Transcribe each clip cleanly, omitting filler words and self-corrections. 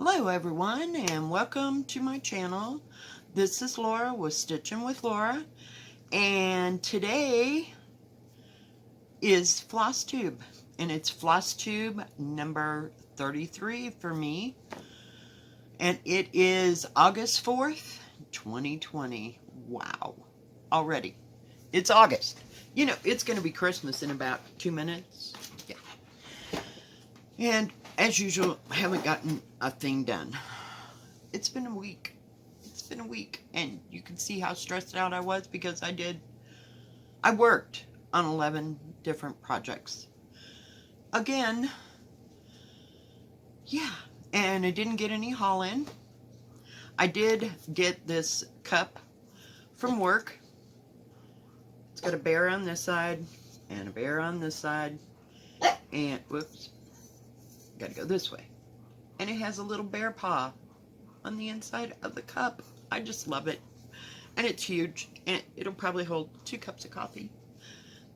Hello everyone and welcome to my channel. This is Laura with Stitching with Laura, and today is Flosstube, and it's Flosstube number 33 for me, and it is August 4th 2020. Wow, already it's August. You know, it's going to be Christmas in about 2 minutes. Yeah. And as usual, I haven't gotten a thing done. It's been a week. It's been a week. And you can see how stressed out I was because I worked on 11 different projects. Again, yeah. And I didn't get any haul in. I did get this cup from work. It's got a bear on this side and a bear on this side. And, whoops. Gotta go this way. And it has a little bear paw on the inside of the cup. I just love it. And it's huge. And it'll probably hold 2 cups of coffee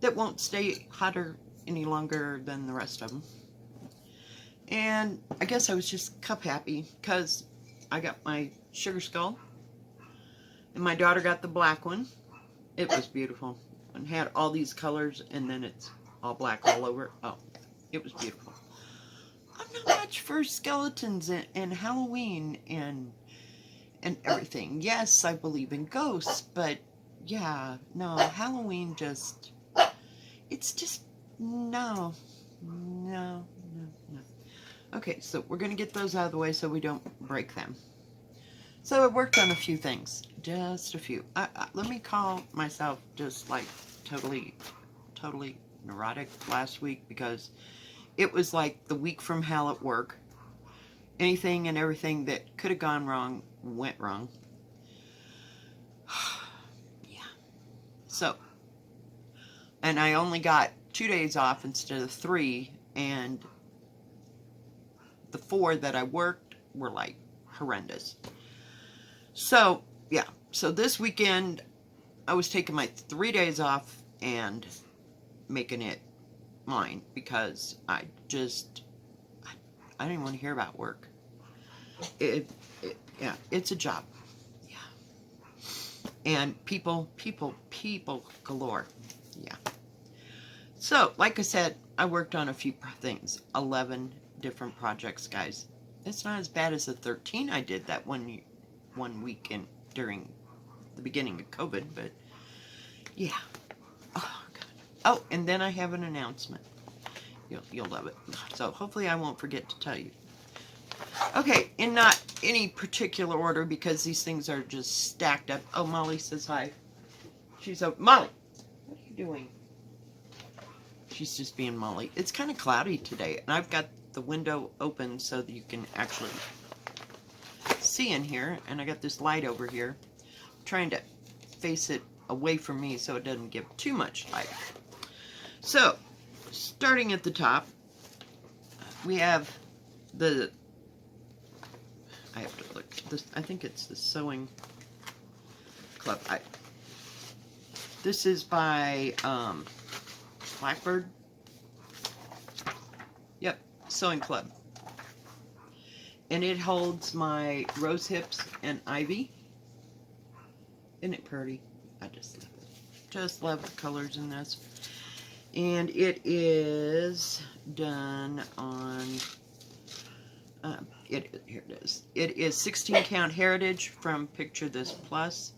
that won't stay hotter any longer than the rest of them. And I guess I was just cup happy because I got my sugar skull. And my daughter got the black one. It was beautiful. And had all these colors, and then it's all black all over. Oh, it was beautiful. I'm not much for skeletons and Halloween and everything. Yes, I believe in ghosts, but yeah, no, Halloween it's just, no. Okay, so we're going to get those out of the way so we don't break them. So I worked on a few things, just a few. Let me call myself just like totally neurotic last week because it was like the week from hell at work. Anything and everything that could have gone wrong went wrong. Yeah. So, and I only got 2 days off instead of 3, and the 4 that I worked were like horrendous. So, yeah. So this weekend, I was taking my 3 days off and making it mine because I didn't want to hear about work. Yeah, it's a job. Yeah. And people galore. Yeah. So, like I said, I worked on a few things. 11 different projects, guys. It's not as bad as the 13 I did that one weekend during the beginning of COVID, but yeah. Oh, God. Oh, and then I have an announcement. You'll love it. So hopefully I won't forget to tell you. Okay, in not any particular order because these things are just stacked up. Oh, Molly says hi. Molly, what are you doing? She's just being Molly. It's kind of cloudy today, and I've got the window open so that you can actually see in here, and I got this light over here. I'm trying to face it away from me so it doesn't give too much light. So, starting at the top, we have I have to look, I think it's the Sewing Club. This is by Blackbird. Yep, Sewing Club. And it holds my rose hips and ivy. Isn't it pretty? I just love it. Just love the colors in this. And it is done on, here it is. It is 16 count heritage from Picture This Plus.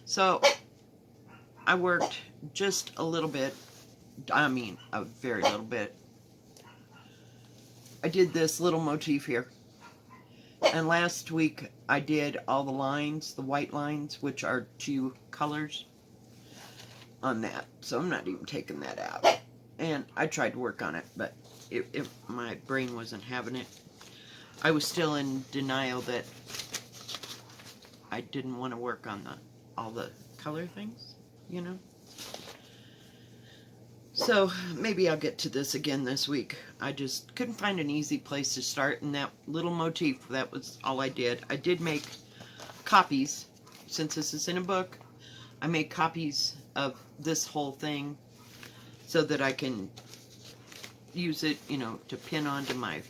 So I worked just a little bit. I mean, a very little bit. I did this little motif here. And last week I did all the lines, the white lines, which are 2 colors on that. So I'm not even taking that out. And I tried to work on it, but my brain wasn't having it. I was still in denial that I didn't want to work on all the color things, you know. So maybe I'll get to this again this week. I just couldn't find an easy place to start, and that little motif, that was all I did. I did make copies. Since this is in a book, I made copies of this whole thing so that I can use it, you know, to pin onto my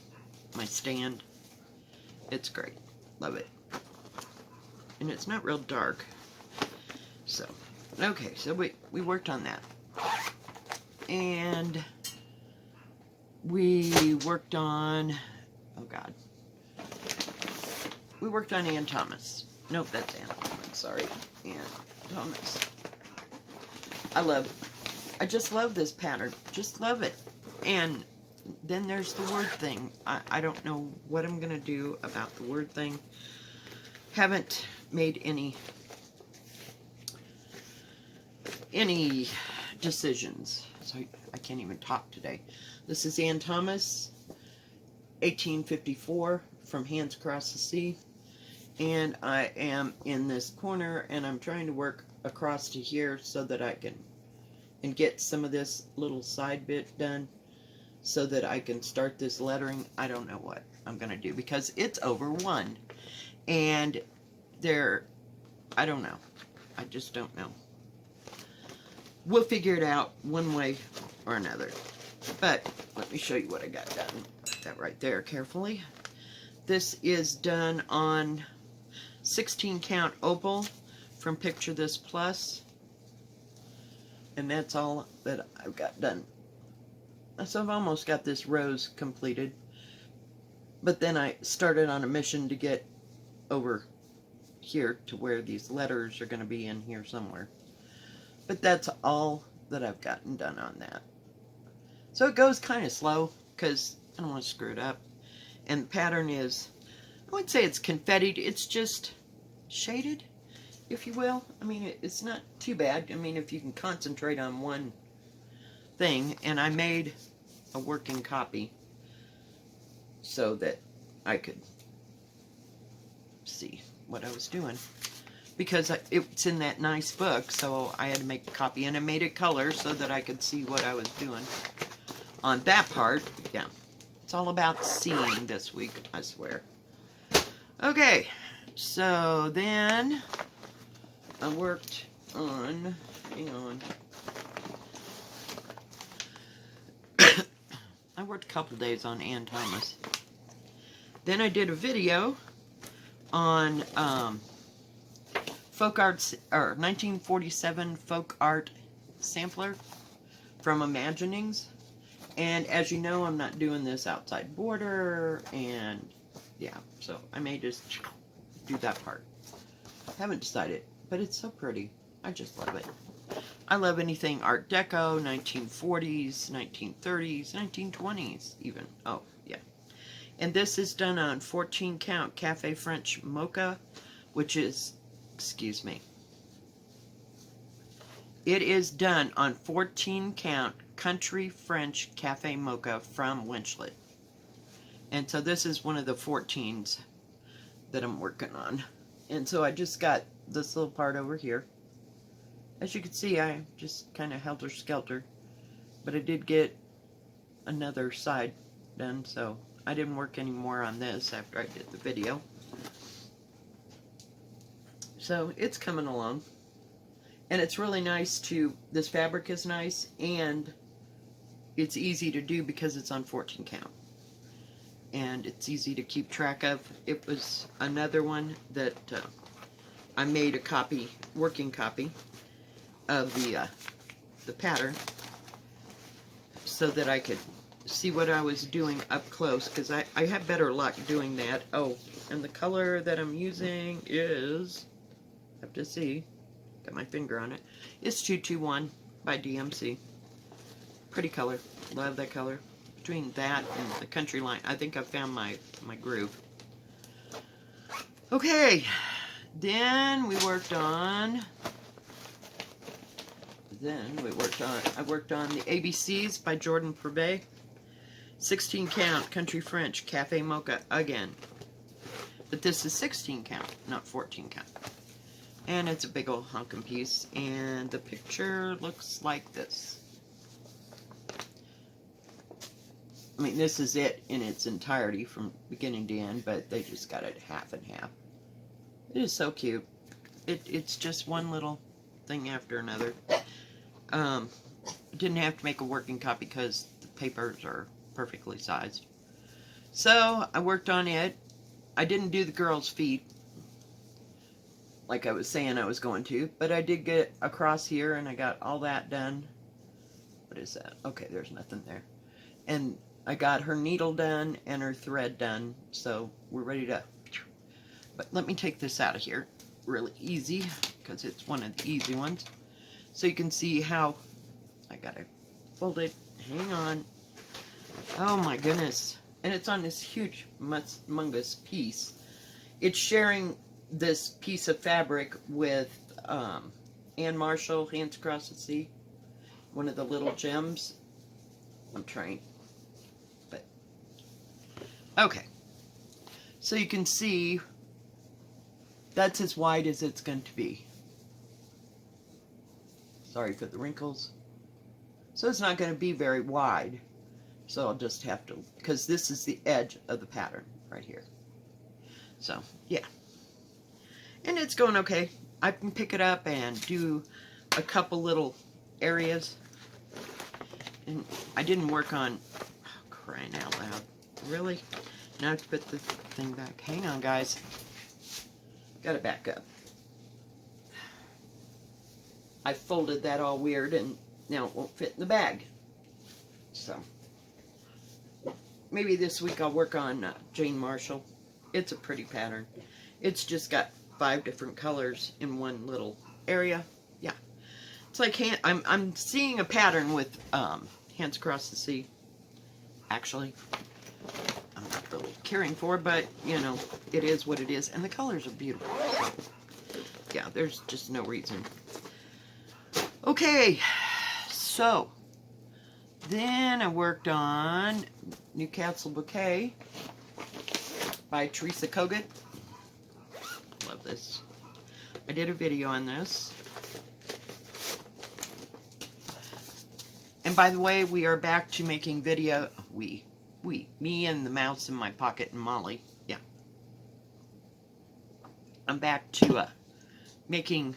stand It's great. Love it. And it's not real dark. So, okay, so we worked on that. And we worked on, oh God. We worked on Ann Thomas. Nope, that's Ann Thomas, sorry. Ann Thomas. I just love this pattern. Just love it. And then there's the word thing. I don't know what I'm going to do about the word thing. Haven't made any decisions. So I can't even talk today. This is Ann Thomas, 1854, from Hands Across the Sea. And I am in this corner, and I'm trying to work across to here so that I can and get some of this little side bit done so that I can start this lettering. I don't know what I'm going to do because it's over 1. And I don't know. I just don't know. We'll figure it out one way or another. But let me show you what I got done. Put that right there carefully. This is done on 16 count opal from Picture This Plus. And that's all that I've got done. So I've almost got this rose completed. But then I started on a mission to get over here to where these letters are going to be in here somewhere. But that's all that I've gotten done on that. So it goes kind of slow because I don't want to screw it up. And the pattern is, I wouldn't say it's confettied, it's just shaded, if you will. I mean, it's not too bad. I mean, if you can concentrate on one thing. And I made a working copy so that I could see what I was doing. Because it's in that nice book, so I had to make a copy. And I made it color so that I could see what I was doing on that part. Yeah, it's all about seeing this week, I swear. Okay, so then I worked on, hang on. I worked a couple days on Ann Thomas. Then I did a video on folk art, or 1947 folk art sampler from Imaginings. And as you know, I'm not doing this outside border, and yeah, so I may just do that part. Haven't decided, but it's so pretty. I just love it. I love anything Art Deco, 1940s, 1930s, 1920s even. Oh, yeah. And this is done on 14 count Cafe French Mocha, which is, excuse me, it is done on 14 count Country French Cafe Mocha from Winchlet. And so this is one of the 14s that I'm working on. And so I just got this little part over here. As you can see, I just kind of helter-skelter. But I did get another side done, so I didn't work any more on this after I did the video. So it's coming along. And it's really nice to, this fabric is nice, and it's easy to do because it's on 14 count. And it's easy to keep track of. It was another one that I made a copy, working copy of the pattern so that I could see what I was doing up close, because I have better luck doing that. Oh, and the color that I'm using is, have to see, got my finger on it, it's 221 by DMC. Pretty color, love that color. Between that and the Country Line, I think I found my groove. Okay, then we worked on, I worked on the ABCs by Jordan Purvey. 16 count Country French Cafe Mocha again. But this is 16 count, not 14 count. And it's a big old honkin' piece. And the picture looks like this. I mean, this is it in its entirety from beginning to end, but they just got it half and half. It is so cute. It's just one little thing after another. Didn't have to make a working copy because the papers are perfectly sized. So I worked on it, I didn't do the girl's feet like I was saying I was going to, but I did get across here and I got all that done. What is that? Okay, there's nothing there. And I got her needle done and her thread done, so we're ready to... But let me take this out of here really easy, because it's one of the easy ones. So you can see how... I gotta fold it. Hang on. Oh my goodness. And it's on this huge, humongous piece. It's sharing this piece of fabric with Ann Marshall, Hands Across the Sea. One of the little gems. I'm trying. But okay. So you can see that's as wide as it's going to be. Sorry for the wrinkles. So it's not going to be very wide. So I'll just have to, because this is the edge of the pattern right here. So, yeah. And it's going okay. I can pick it up and do a couple little areas. And I didn't work on, oh, crying out loud. Really? Now I have to put the thing back. Hang on, guys. Got it back up. I folded that all weird and now it won't fit in the bag. So, maybe this week I'll work on Jane Marshall. It's a pretty pattern. It's just got 5 different colors in one little area. Yeah. It's like, I'm seeing a pattern with Hands Across the Sea. Actually, I'm not really caring for, but, you know, it is what it is. And the colors are beautiful. So, yeah, there's just no reason. Okay, so then I worked on Newcastle Bouquet by Teresa Kogut. Love this. I did a video on this. And by the way, we are back to making video. Me and the mouse in my pocket and Molly. Yeah. I'm back to making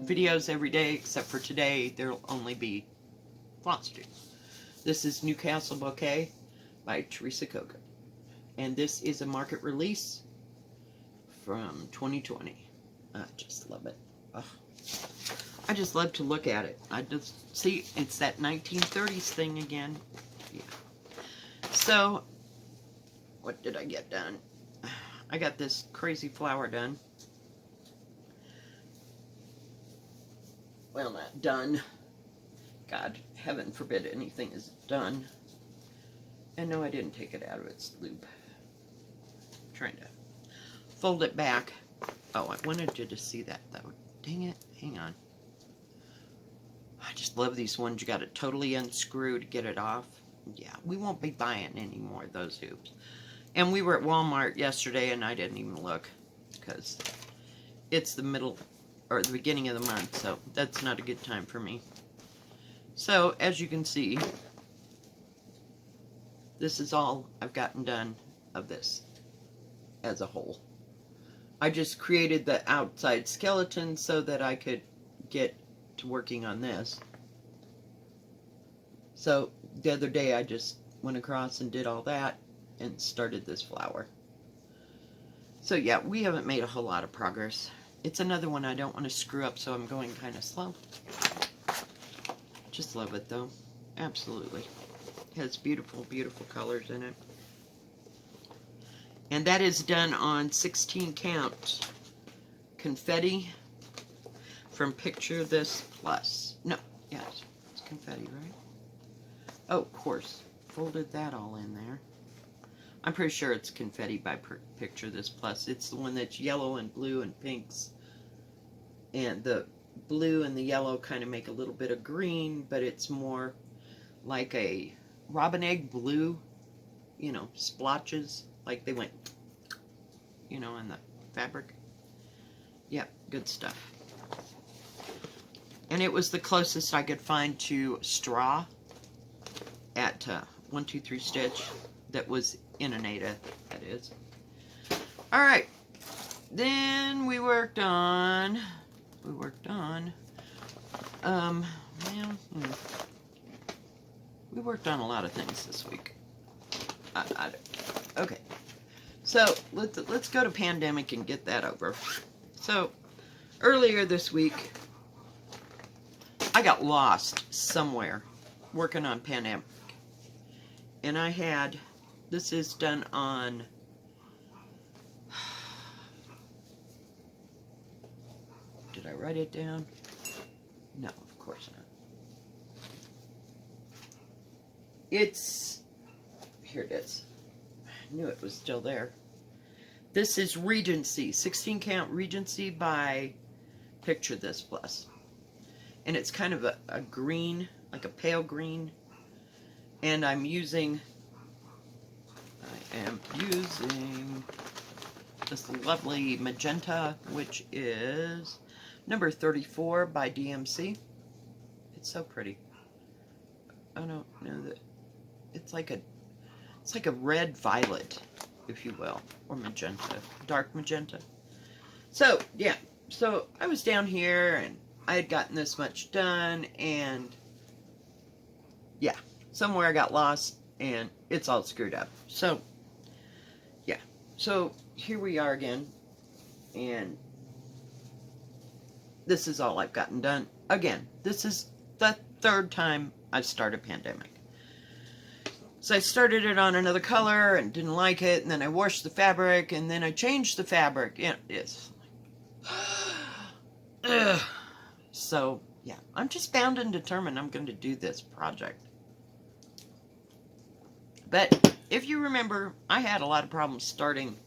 videos every day, except for today. There'll only be Flosstube. This is Newcastle Bouquet by Teresa Kogut. And this is a market release from 2020. I just love it. Ugh. I just love to look at it. I just see it's that 1930s thing again. Yeah. So, what did I get done? I got this crazy flower done. Well, not done. God, heaven forbid anything is done. And no, I didn't take it out of its loop. I'm trying to fold it back. Oh, I wanted you to see that though. Dang it. Hang on. I just love these ones. You got to totally unscrew to get it off. Yeah, we won't be buying any more of those hoops. And we were at Walmart yesterday and I didn't even look because it's the middle or the beginning of the month, so that's not a good time for me. So, as you can see, this is all I've gotten done of this as a whole. I just created the outside skeleton so that I could get to working on this. So, the other day I just went across and did all that and started this flower. So yeah, we haven't made a whole lot of progress. It's another one I don't want to screw up, so I'm going kind of slow. Just love it though. Absolutely. It has beautiful, beautiful colors in it. And that is done on 16 count confetti from Picture This Plus. No, yes, it's confetti, right? Oh, of course. Folded that all in there. I'm pretty sure it's confetti by Picture This Plus. It's the one that's yellow and blue and pinks. And the blue and the yellow kind of make a little bit of green, but it's more like a robin egg blue, you know, splotches, like they went, you know, in the fabric. Yep, good stuff. And it was the closest I could find to straw at 1-2-3 Stitch that was in Anita, that is. Alright, then we worked on, we worked on a lot of things this week. Okay, So let's go to pandemic and get that over. So earlier this week, I got lost somewhere working on pandemic. And I had, this is done on, did I write it down? No, of course not. It's, here it is. I knew it was still there. This is Regency, 16 count Regency by Picture This Plus. And it's kind of a green, like a pale green. And I am using this lovely magenta, which is number 34 by DMC. It's so pretty. I don't know that it's like a red violet, if you will, or magenta, dark magenta. So yeah, so I was down here and I had gotten this much done, and yeah, somewhere I got lost and it's all screwed up. So yeah, so here we are again, and this is all I've gotten done. Again, this is the third time I've started pandemic. So I started it on another color and didn't like it, and then I washed the fabric, and then I changed the fabric. Yeah, it's so yeah, I'm just bound and determined I'm going to do this project. But if you remember, I had a lot of problems starting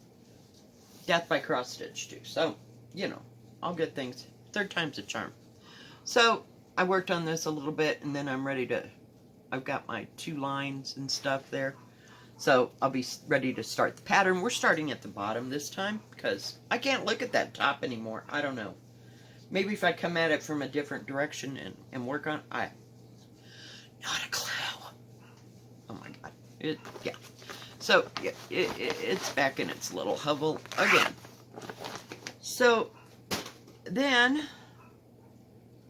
Death by Cross Stitch too. So, you know, all good things. Third time's a charm. So I worked on this a little bit, and then I'm ready to, I've got my 2 lines and stuff there. So I'll be ready to start the pattern. We're starting at the bottom this time because I can't look at that top anymore. I don't know. Maybe if I come at it from a different direction and work on it, not a clue. Oh my God. Yeah. So yeah, it's back in its little hovel again. So then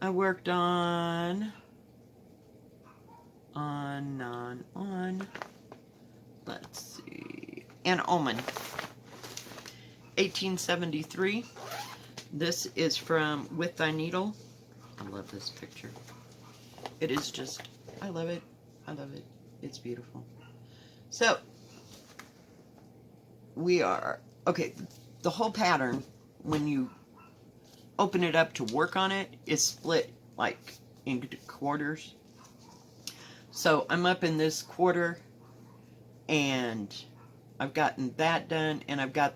I worked on, let's see, an Omen, 1873. This is from With Thy Needle. I love this picture. It is just, I love it. I love it. It's beautiful. So, we are, okay, the whole pattern, when you open it up to work on it, is split like into quarters. So I'm up in this quarter, and I've gotten that done, and I've got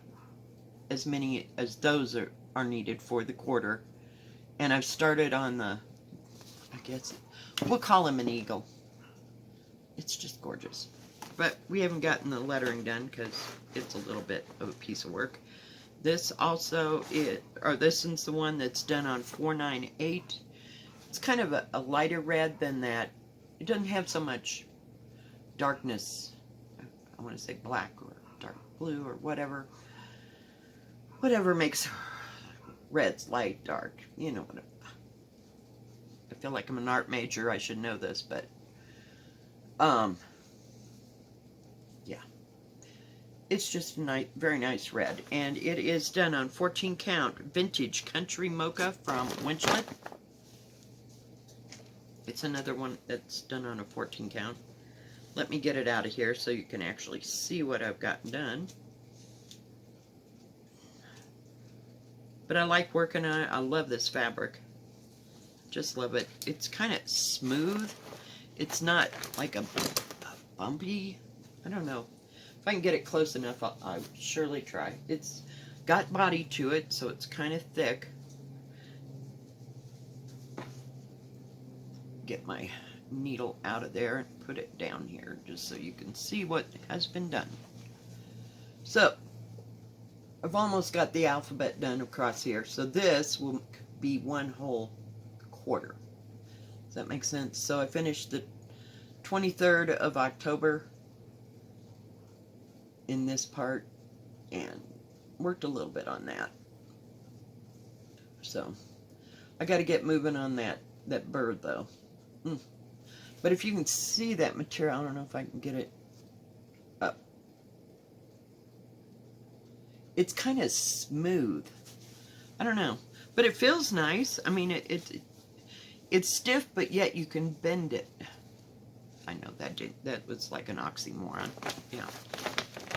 as many as those are needed for the quarter. And I've started on the, I guess, we'll call him an eagle. It's just gorgeous. But we haven't gotten the lettering done because it's a little bit of a piece of work. This also is, or this is the one that's done on 498. It's kind of a lighter red than that. It doesn't have so much darkness. I want to say black or dark blue or whatever. Whatever makes reds light, dark. You know what I feel like I'm an art major. I should know this, but yeah. It's just a nice, very nice red. And it is done on 14 count vintage country mocha from Winchlet. It's another one that's done on a 14 count. Let me get it out of here so you can actually see what I've gotten done. But I like working on it. I love this fabric. Just love it. It's kind of smooth. It's not like a bumpy. I don't know. If I can get it close enough, I'll surely try. It's got body to it, so it's kind of thick. Get my needle out of there and put it down here just so you can see what has been done. So, I've almost got the alphabet done across here. So this will be one whole quarter. Does that make sense? So I finished the 23rd of October in this part and worked a little bit on that. So I got to get moving on that bird though. But if you can see that material, I don't know if I can get it up. it's kind of smooth. I don't know, but it feels nice. I mean, it's stiff, but yet you can bend it. I know that was like an oxymoron. Yeah,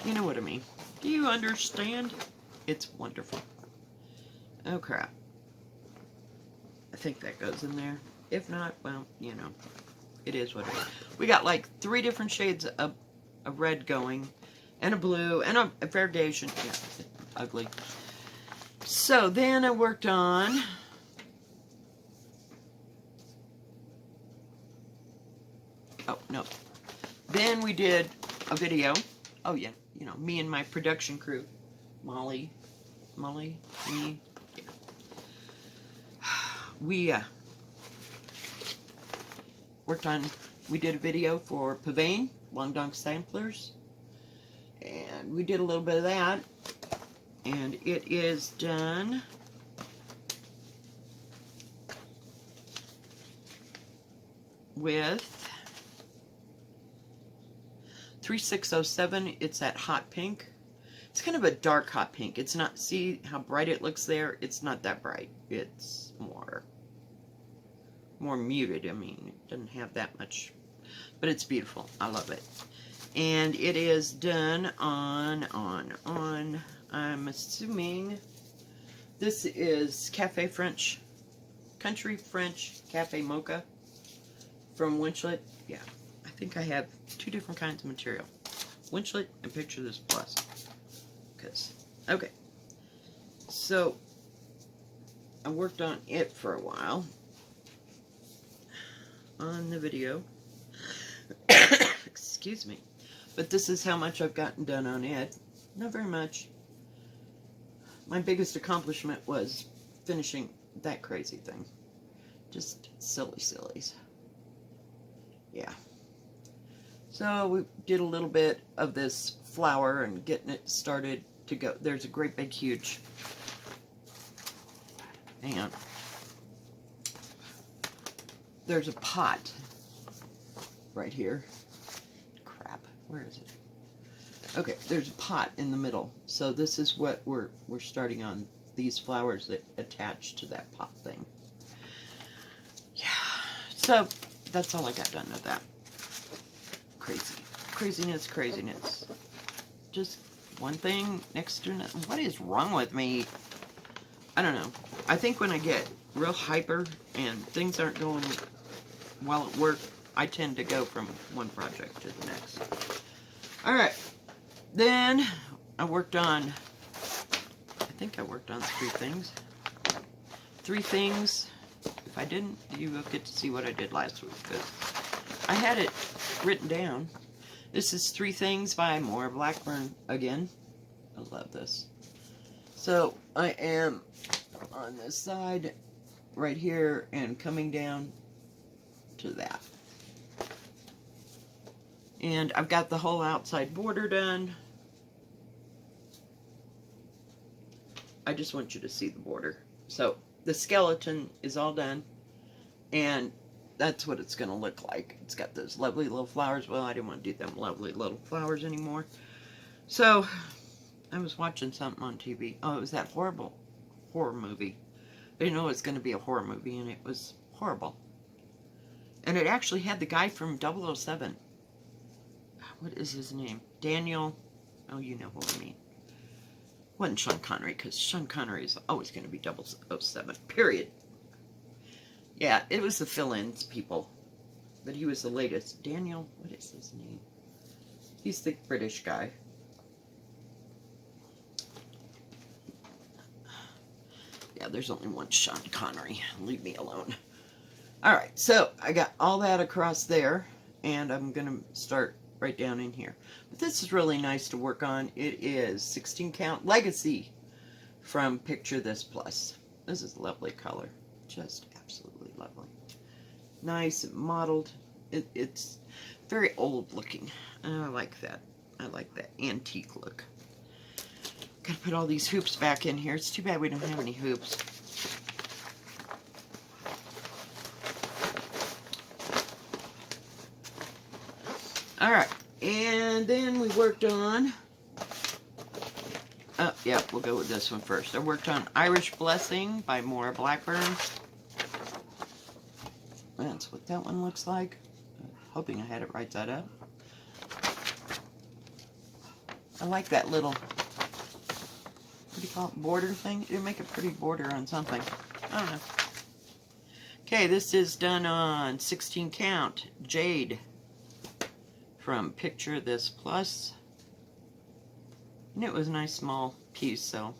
you know what I mean. Do you understand? It's wonderful. Oh crap. I think that goes in there. If not, well, you know, it is what it is. We got like 3 different shades of red going, and a blue, and a variegation. Yeah, it's ugly. So then I worked on oh no. Then we did a video. Oh yeah, you know, me and my production crew. Molly, me, yeah. We worked on, we did a video for Pavane, Long Donk Samplers, and we did a little bit of that, and it is done. With 3607, it's that hot pink. It's kind of a dark hot pink. It's not, see how bright it looks there? It's not that bright. It's more muted. I mean, it doesn't have that much, but it's beautiful. I love it. And it is done on, I'm assuming this is Cafe French, Country French Cafe Mocha from Winchlet. Yeah, I think I have 2 different kinds of material. Winchlet and Picture This Plus. Okay, so I worked on it for a while on the video. Excuse me. But this is how much I've gotten done on it. Not very much. My biggest accomplishment was finishing that crazy thing. Just sillies. Yeah. So we did a little bit of this flower and getting it started to go. There's a great big huge, hang on, there's a pot right here. Crap, where is it? Okay, there's a pot in the middle. So this is what we're starting on, these flowers that attach to that pot thing. Yeah, so that's all I got done with that. Craziness. Just one thing next to another. What is wrong with me? I don't know. I think when I get real hyper and things aren't going well at work, I tend to go from one project to the next. Alright. Then I worked on, I think I worked on 3 things. 3 things. If I didn't, you will get to see what I did last week, because I had it written down. This is 3 Things by Maura Blackburn again. I love this. So I am on this side right here and coming down to that. And I've got the whole outside border done. I just want you to see the border. So the skeleton is all done, and that's what it's going to look like. It's got those lovely little flowers. Well, I didn't want to do them lovely little flowers anymore. So I was watching something on TV. Oh, it was that horrible horror movie. I didn't know it was going to be a horror movie, and it was horrible. And it actually had the guy from 007. What is his name? Daniel. Oh, you know what I mean. Wasn't Sean Connery, because Sean Connery is always going to be 007. Period. Yeah, it was the fill-ins people. But he was the latest. Daniel, what is his name? He's the British guy. Yeah, there's only one Sean Connery. Leave me alone. Alright, so I got all that across there, and I'm going to start right down in here. But this is really nice to work on. It is 16 count Legacy from Picture This Plus. This is a lovely color. Just absolutely lovely. Nice, modeled. It's very old looking. And I like that. I like that antique look. Gotta put all these hoops back in here. It's too bad we don't have any hoops. Alright, and then we worked on Yeah, we'll go with this one first. I worked on Irish Blessing by Maura Blackburn. That's what that one looks like. Hoping I had it right side up. I like that little, what do you call it, border thing? You make a pretty border on something. I don't know. Okay, this is done on 16 count jade from Picture This Plus. And it was a nice small piece, so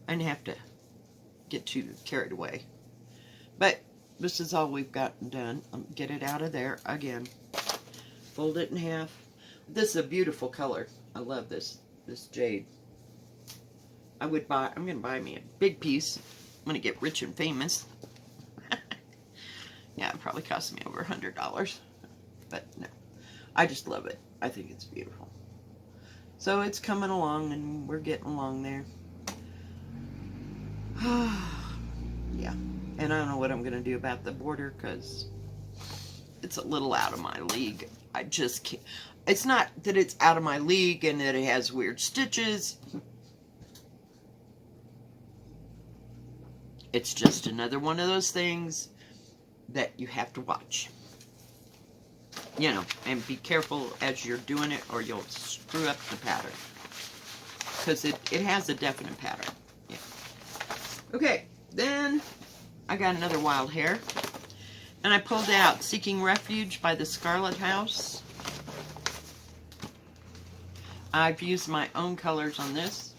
I didn't have to get too carried away. But this is all we've gotten done. Get it out of there again. Fold it in half. This is a beautiful color. I love this jade. I'm gonna buy me a big piece. I'm gonna get rich and famous. Yeah, it probably cost me over $100. But no, I just love it. I think it's beautiful. So it's coming along, and we're getting along there. Yeah, and I don't know what I'm gonna do about the border because it's a little out of my league. I just can't. It's not that it's out of my league and that it has weird stitches. It's just another one of those things that you have to watch. You know, and be careful as you're doing it or you'll screw up the pattern. Because it has a definite pattern. Yeah. Okay, then I got another wild hair. And I pulled out Seeking Refuge by the Scarlet House. I've used my own colors on this.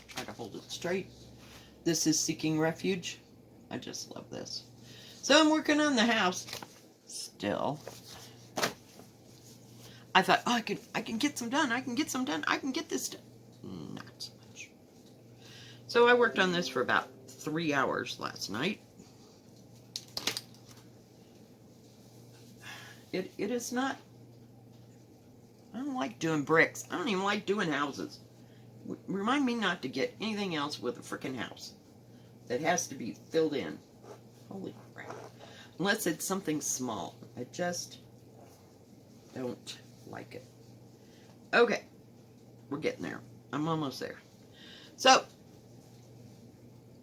Try to hold it straight. This is Seeking Refuge. I just love this. So I'm working on the house still. I thought, oh, I can get some done. I can get some done. I can get this done. Not so much. So I worked on this for about 3 hours last night. It is not. I don't like doing bricks. I don't even like doing houses. Remind me not to get anything else with a freaking house that has to be filled in. Holy crap. Unless it's something small. I just don't like it. Okay. We're getting there. I'm almost there. So,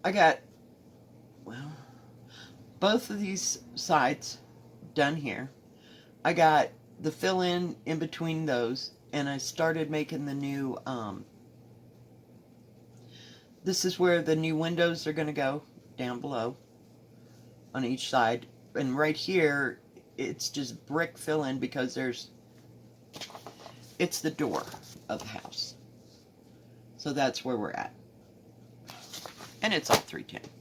I got, well, both of these sides done here. I got the fill-in in between those, and I started making the new, this is where the new windows are going to go, down below, on each side. And right here, it's just brick fill-in because it's the door of the house. So that's where we're at. And it's all 310.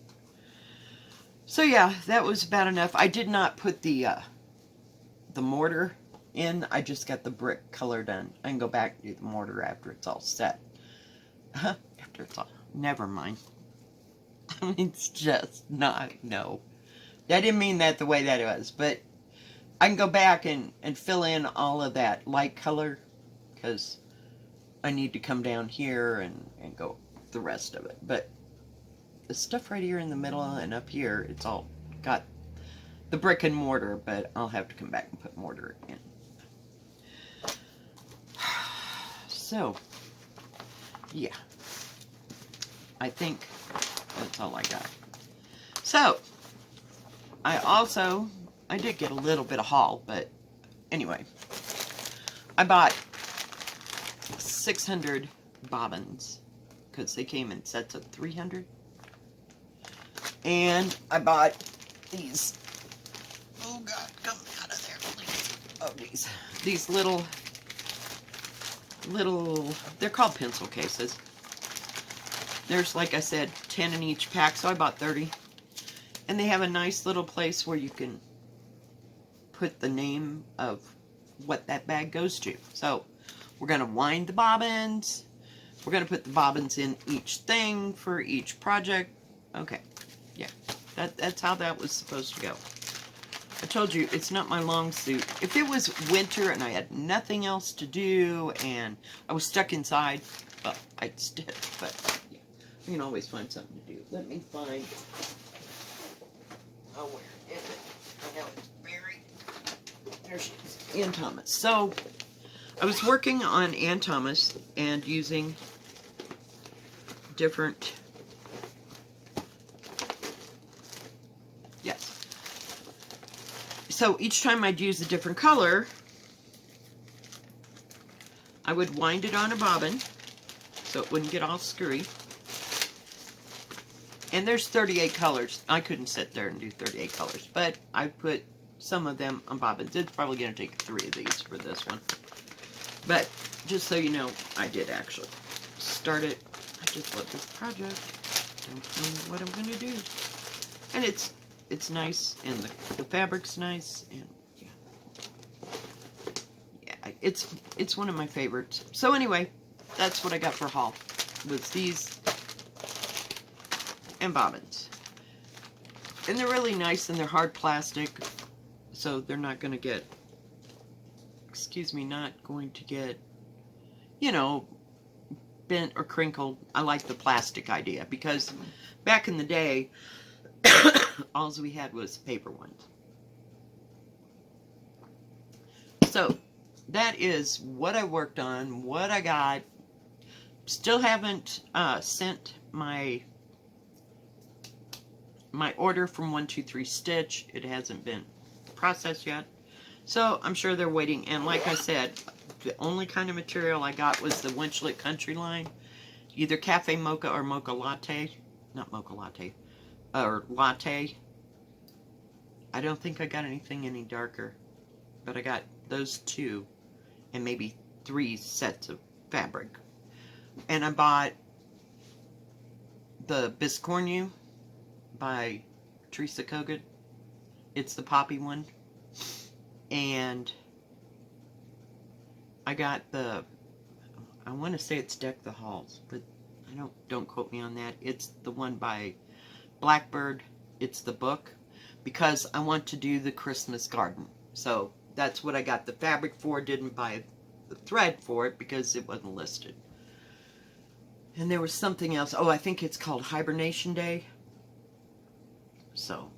So yeah, that was about enough. I did not put the mortar in. I just got the brick color done. I can go back and do the mortar after it's all set. After it's all, never mind. It's just not, no. I didn't mean that the way that it was, but I can go back and fill in all of that light color because I need to come down here and go the rest of it. But the stuff right here in the middle and up here, it's all got the brick and mortar, but I'll have to come back and put mortar in. So, yeah. I think that's all I got. So, I did get a little bit of haul, but anyway. I bought 600 bobbins, because they came in sets of 300. And I bought these, oh God, come out of there, please. Oh, these little, they're called pencil cases. There's, like I said, 10 in each pack, so I bought 30. And they have a nice little place where you can put the name of what that bag goes to. So, we're going to wind the bobbins. We're going to put the bobbins in each thing for each project. Okay, yeah, that's how that was supposed to go. I told you, it's not my long suit. If it was winter and I had nothing else to do and I was stuck inside, well, I'd stick, but yeah, you can always find something to do. Let me find, oh, where is it? I know it's buried. There she is, Ann Thomas. So, I was working on Ann Thomas and using different, yes. So each time I'd use a different color, I would wind it on a bobbin so it wouldn't get all screwy. And there's 38 colors. I couldn't sit there and do 38 colors, but I put some of them on bobbins. It's probably going to take 3 of these for this one. But just so you know, I did actually start it. I just love this project. Don't know what I'm going to do. And it's nice, and the fabric's nice, and yeah, it's one of my favorites. So anyway, that's what I got for haul, was these and bobbins. And they're really nice, and they're hard plastic, so they're not going to get, excuse me, not going to get, you know, bent or crinkled. I like the plastic idea, because back in the day, all we had was paper ones. So that is what I worked on, what I got. Still haven't sent my order from 123 Stitch. It hasn't been processed yet, so I'm sure they're waiting. And like I said, the only kind of material I got was the Winchlet Country line, either Cafe Mocha or Mocha Latte. Not Mocha Latte, or Latte. I don't think I got anything any darker, but I got those 2 and maybe 3 sets of fabric. And I bought the Biscornu by Teresa Kogut. It's the poppy one. And I got the, I want to say it's Deck the Halls, but don't quote me on that. It's the one by Blackbird. It's the book, because I want to do the Christmas garden. So that's what I got the fabric for. Didn't buy the thread for it because it wasn't listed. And there was something else. Oh, I think it's called Hibernation Day. So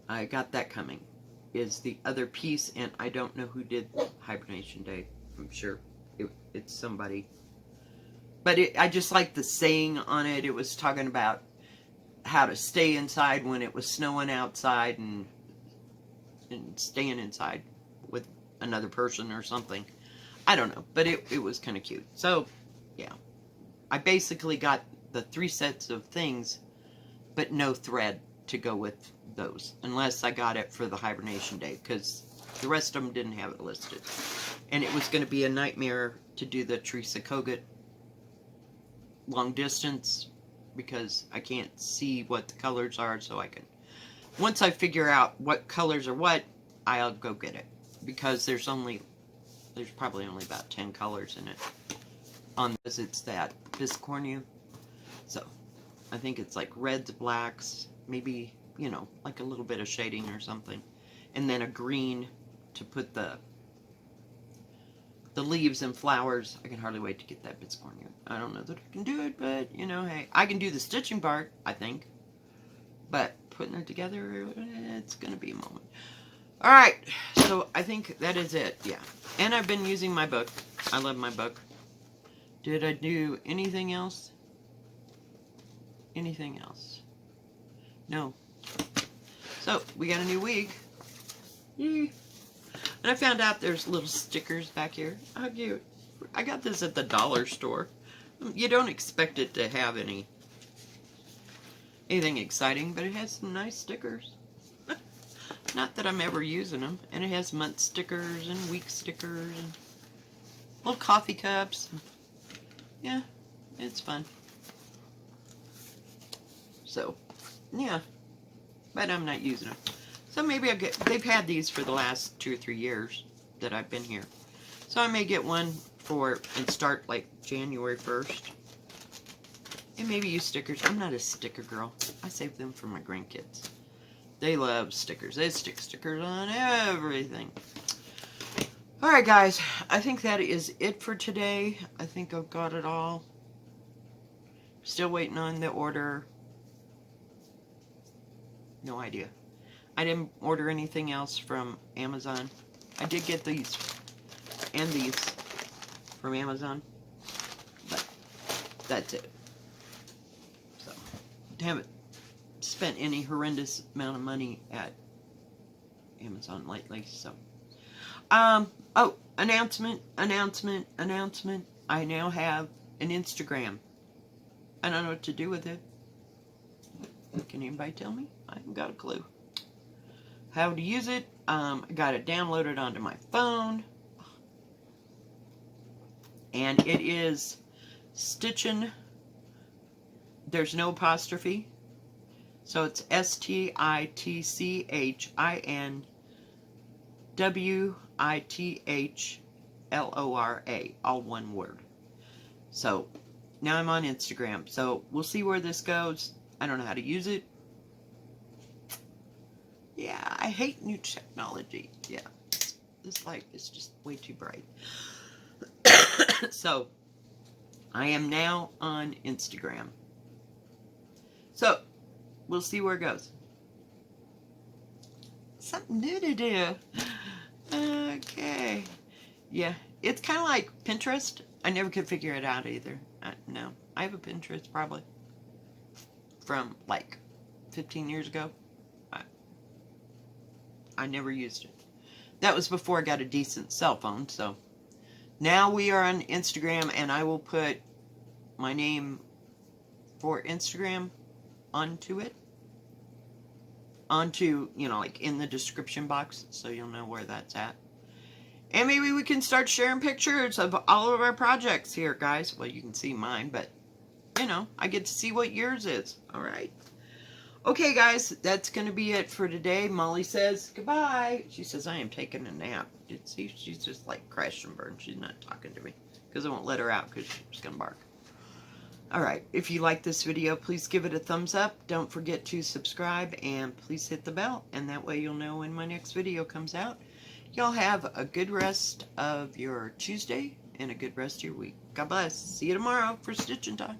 I got that coming. Is the other piece, and I don't know who did Hibernation Day. I'm sure it's somebody. But I just like the saying on it. It was talking about how to stay inside when it was snowing outside, and staying inside with another person or something. I don't know, but it was kind of cute. So, yeah. I basically got the 3 sets of things, but no thread to go with those, unless I got it for the Hibernation Day, because the rest of them didn't have it listed. And it was going to be a nightmare to do the Teresa Kogut long distance, because I can't see what the colors are, so I can, once I figure out what colors are what, I'll go get it, because there's probably only about 10 colors in it. On this, it's that Biscornu. So I think it's like reds, blacks, maybe, you know, like a little bit of shading or something, and then a green to put the leaves and flowers. I can hardly wait to get that Biscornu. I don't know that I can do it, but, you know, hey, I can do the stitching part, I think, but putting it together, it's gonna be a moment. Alright, so I think that is it, yeah. And I've been using my book. I love my book. Did I do anything else? Anything else? No. So, we got a new wig. Yay. And I found out there's little stickers back here. How cute. I got this at the dollar store. You don't expect it to have anything exciting, but it has some nice stickers. Not that I'm ever using them. And it has month stickers and week stickers and little coffee cups. Yeah, it's fun. So, yeah. But I'm not using them. So maybe I'll get, they've had these for the last 2 or 3 years that I've been here. So I may get one and start like January 1st. And maybe use stickers. I'm not a sticker girl. I save them for my grandkids. They love stickers. They stick stickers on everything. Alright guys, I think that is it for today. I think I've got it all. Still waiting on the order. No idea. I didn't order anything else from Amazon. I did get these and these from Amazon. But that's it. haven't spent any horrendous amount of money at Amazon lately, so. Oh, announcement. I now have an Instagram. I don't know what to do with it. Can anybody tell me? I haven't got a clue. How to use it. I got it downloaded onto my phone. And it is Stitchin'. There's no apostrophe. So it's STITCHINWITHLORA. All one word. So now I'm on Instagram. So we'll see where this goes. I don't know how to use it. Yeah, I hate new technology. Yeah, this light is just way too bright. So, I am now on Instagram. So, we'll see where it goes. Something new to do. Okay. Yeah, it's kind of like Pinterest. I never could figure it out either. No, I have a Pinterest probably from like 15 years ago. I never used it. That was before I got a decent cell phone, so now we are on Instagram, and I will put my name for Instagram onto it. Onto, you know, like in the description box, so you'll know where that's at. And maybe we can start sharing pictures of all of our projects here, guys. Well, you can see mine, but, you know, I get to see what yours is. All right. Okay, guys, that's going to be it for today. Molly says goodbye. She says, I am taking a nap. See, she's just like crash and burn. She's not talking to me because I won't let her out because she's going to bark. All right, if you like this video, please give it a thumbs up. Don't forget to subscribe and please hit the bell. And that way you'll know when my next video comes out. Y'all have a good rest of your Tuesday and a good rest of your week. God bless. See you tomorrow for stitching time.